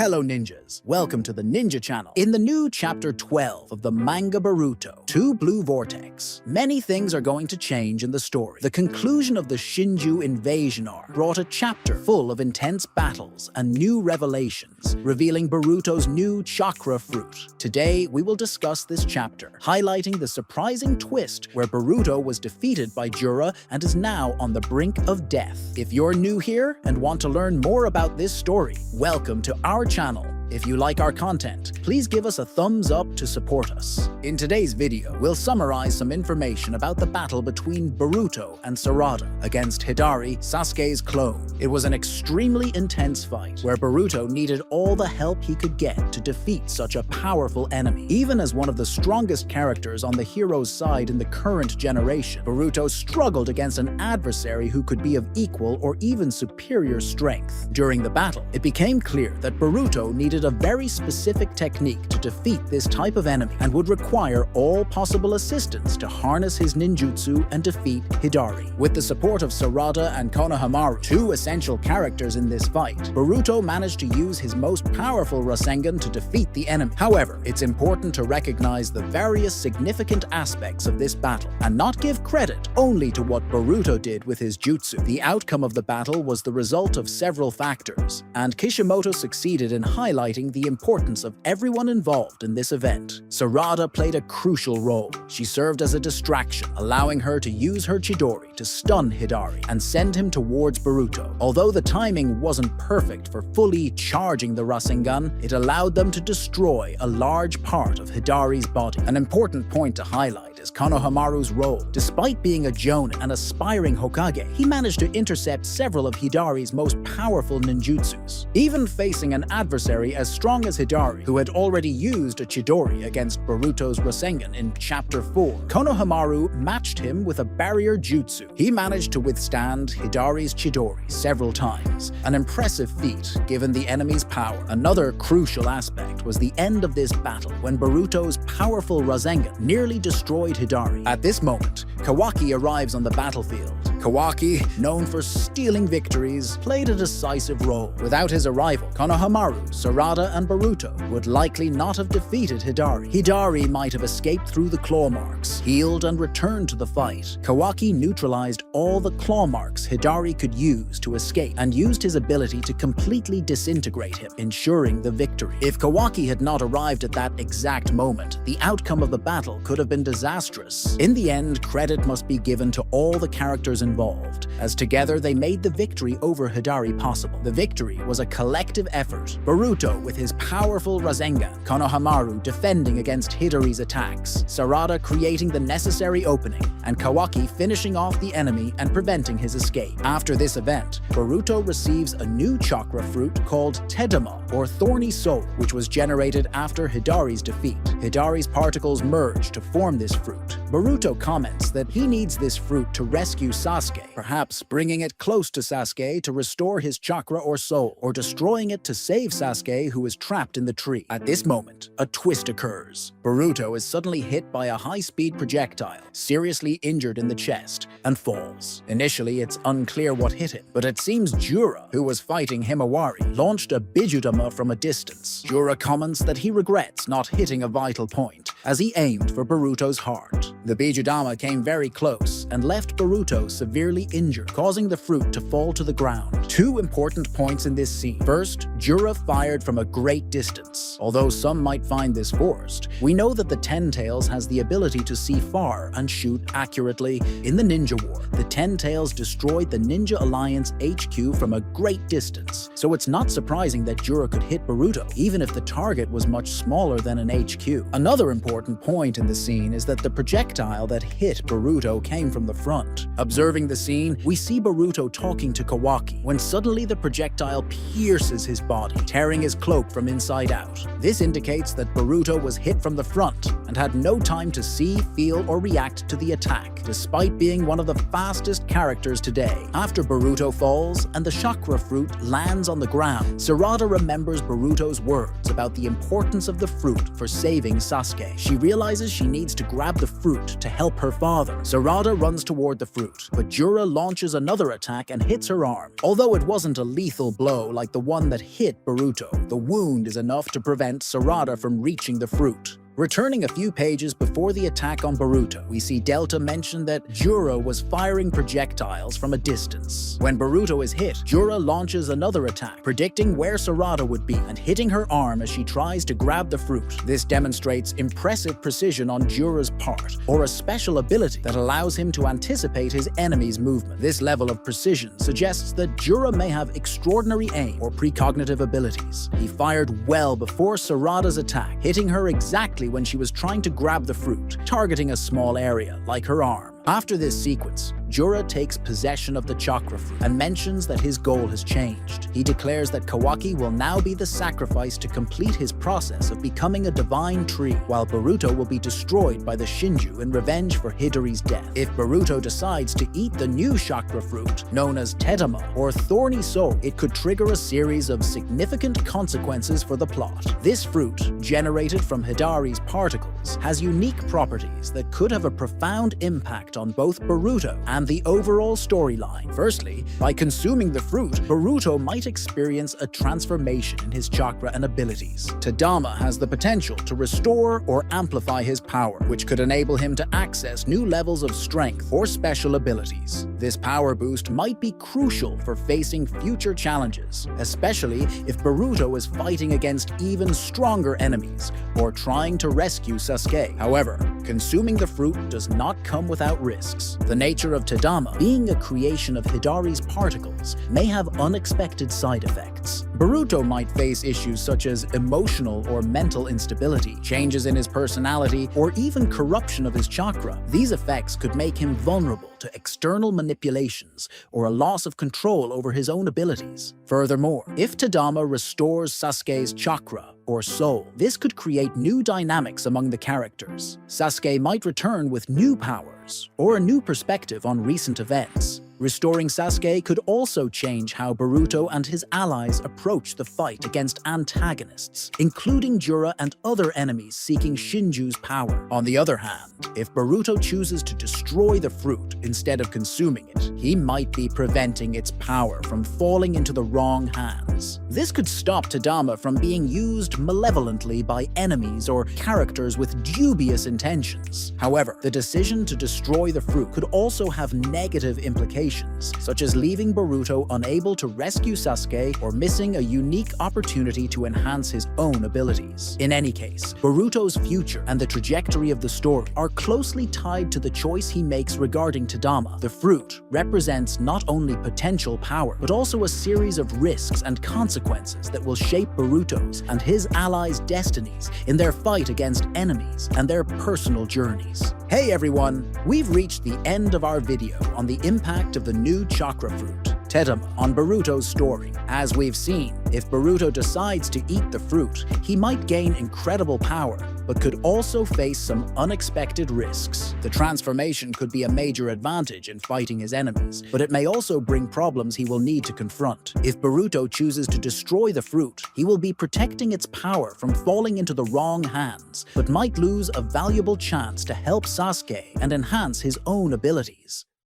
Hello ninjas, welcome to the Ninja Channel. In the new chapter 12 of the manga Boruto, 2 Blue Vortex, many things are going to change in the story. The conclusion of the Shinju invasion arc brought a chapter full of intense battles and new revelations, revealing Boruto's new Chakra fruit. Today, we will discuss this chapter, highlighting the surprising twist where Boruto was defeated by Jura and is now on the brink of death. If you're new here and want to learn more about this story, welcome to our channel. If you like our content, please give us a thumbs up to support us. In today's video, we'll summarize some information about the battle between Boruto and Sarada against Hidari, Sasuke's clone. It was an extremely intense fight, where Boruto needed all the help he could get to defeat such a powerful enemy. Even as one of the strongest characters on the hero's side in the current generation, Boruto struggled against an adversary who could be of equal or even superior strength. During the battle, it became clear that Boruto needed a very specific technique to defeat this type of enemy and would require all possible assistance to harness his ninjutsu and defeat Hidari. With the support of Sarada and Konohamaru, 2 essential characters in this fight, Boruto managed to use his most powerful Rasengan to defeat the enemy. However, it's important to recognize the various significant aspects of this battle and not give credit only to what Boruto did with his jutsu. The outcome of the battle was the result of several factors, and Kishimoto succeeded in highlighting the importance of everyone involved in this event. Sarada played a crucial role. She served as a distraction, allowing her to use her Chidori to stun Hidari and send him towards Boruto. Although the timing wasn't perfect for fully charging the Rasengan, it allowed them to destroy a large part of Hidari's body. An important point to highlight is Konohamaru's role. Despite being a Jonin and aspiring Hokage, he managed to intercept several of Hidari's most powerful ninjutsus. Even facing an adversary as strong as Hidari, who had already used a Chidori against Boruto's Rasengan in Chapter 4, Konohamaru matched him with a barrier jutsu. He managed to withstand Hidari's Chidori several times, an impressive feat given the enemy's power. Another crucial aspect was the end of this battle, when Boruto's powerful Rasengan nearly destroyed Hidari. At this moment, Kawaki arrives on the battlefield. Kawaki, known for stealing victories, played a decisive role. Without his arrival, Konohamaru, Sarada, and Boruto would likely not have defeated Hidari. Hidari might have escaped through the claw marks, healed, and returned to the fight. Kawaki neutralized all the claw marks Hidari could use to escape and used his ability to completely disintegrate him, ensuring the victory. If Kawaki had not arrived at that exact moment, the outcome of the battle could have been disastrous. In the end, credit must be given to all the characters involved, as together they made the victory over Hidari possible. The victory was a collective effort. Boruto with his powerful Rasengan, Konohamaru defending against Hidari's attacks, Sarada creating the necessary opening, and Kawaki finishing off the enemy and preventing his escape. After this event, Boruto receives a new chakra fruit called Tedama, or thorny soul, which was generated after Hidari's defeat. Hidari's particles merge to form this fruit. Boruto comments that he needs this fruit to rescue Sasuke, perhaps bringing it close to Sasuke to restore his chakra or soul, or destroying it to save Sasuke, who is trapped in the tree. At this moment, a twist occurs. Boruto is suddenly hit by a high-speed projectile, seriously injured in the chest, and falls. Initially, it's unclear what hit him, but it seems Jura, who was fighting Himawari, launched a Bijudama from a distance. Jura comments that he regrets not hitting a vital point, as he aimed for Boruto's heart. The Bijudama came very close and left Boruto severely injured, causing the fruit to fall to the ground. 2 important points in this scene. First, Jura fired from a great distance. Although some might find this forced, we know that the Ten Tails has the ability to see far and shoot accurately. In the Ninja War, the Ten Tails destroyed the Ninja Alliance HQ from a great distance, so it's not surprising that Jura could hit Boruto, even if the target was much smaller than an HQ. Another important point in the scene is that the projectile that hit Boruto came from the front. Observing the scene, we see Boruto talking to Kawaki, when suddenly the projectile pierces his body, tearing his cloak from inside out. This indicates that Boruto was hit from the front, and had no time to see, feel, or react to the attack, despite being one of the fastest characters today. After Boruto falls and the chakra fruit lands on the ground, Sarada remembers Boruto's words about the importance of the fruit for saving Sasuke. She realizes she needs to grab the fruit to help her father. Sarada runs toward the fruit, but Jura launches another attack and hits her arm. Although it wasn't a lethal blow like the one that hit Boruto, the wound is enough to prevent Sarada from reaching the fruit. Returning a few pages before the attack on Boruto, we see Delta mention that Jura was firing projectiles from a distance. When Boruto is hit, Jura launches another attack, predicting where Sarada would be and hitting her arm as she tries to grab the fruit. This demonstrates impressive precision on Jura's part, or a special ability that allows him to anticipate his enemy's movement. This level of precision suggests that Jura may have extraordinary aim or precognitive abilities. He fired well before Sarada's attack, hitting her exactly when she was trying to grab the fruit, targeting a small area like her arm. After this sequence, Jura takes possession of the chakra fruit and mentions that his goal has changed. He declares that Kawaki will now be the sacrifice to complete his process of becoming a divine tree, while Boruto will be destroyed by the Shinju in revenge for Hidari's death. If Boruto decides to eat the new chakra fruit, known as Tedama or thorny soul, it could trigger a series of significant consequences for the plot. This fruit, generated from Hidari's particles, has unique properties that could have a profound impact on both Boruto and the overall storyline. Firstly, by consuming the fruit, Boruto might experience a transformation in his chakra and abilities. Tadama has the potential to restore or amplify his power, which could enable him to access new levels of strength or special abilities. This power boost might be crucial for facing future challenges, especially if Boruto is fighting against even stronger enemies or trying to rescue Sasuke. However, consuming the fruit does not come without risks. The nature of Tadama, being a creation of Hidari's particles, may have unexpected side effects. Boruto might face issues such as emotional or mental instability, changes in his personality, or even corruption of his chakra. These effects could make him vulnerable to external manipulations or a loss of control over his own abilities. Furthermore, if Tadama restores Sasuke's chakra or soul, this could create new dynamics among the characters. Sasuke might return with new powers or a new perspective on recent events. Restoring Sasuke could also change how Boruto and his allies approach the fight against antagonists, including Jura and other enemies seeking Shinju's power. On the other hand, if Boruto chooses to destroy the fruit instead of consuming it, he might be preventing its power from falling into the wrong hands. This could stop Tadama from being used malevolently by enemies or characters with dubious intentions. However, the decision to destroy the fruit could also have negative implications, such as leaving Boruto unable to rescue Sasuke or missing a unique opportunity to enhance his own abilities. In any case, Boruto's future and the trajectory of the story are closely tied to the choice he makes regarding Tadama. The fruit represents not only potential power, but also a series of risks and consequences that will shape Boruto's and his allies' destinies in their fight against enemies and their personal journeys. Hey everyone, we've reached the end of our video on the impact of the new chakra fruit, Tedama, on Boruto's story. As we've seen, if Boruto decides to eat the fruit, he might gain incredible power, but could also face some unexpected risks. The transformation could be a major advantage in fighting his enemies, but it may also bring problems he will need to confront. If Boruto chooses to destroy the fruit, he will be protecting its power from falling into the wrong hands, but might lose a valuable chance to help Sasuke and enhance his own abilities.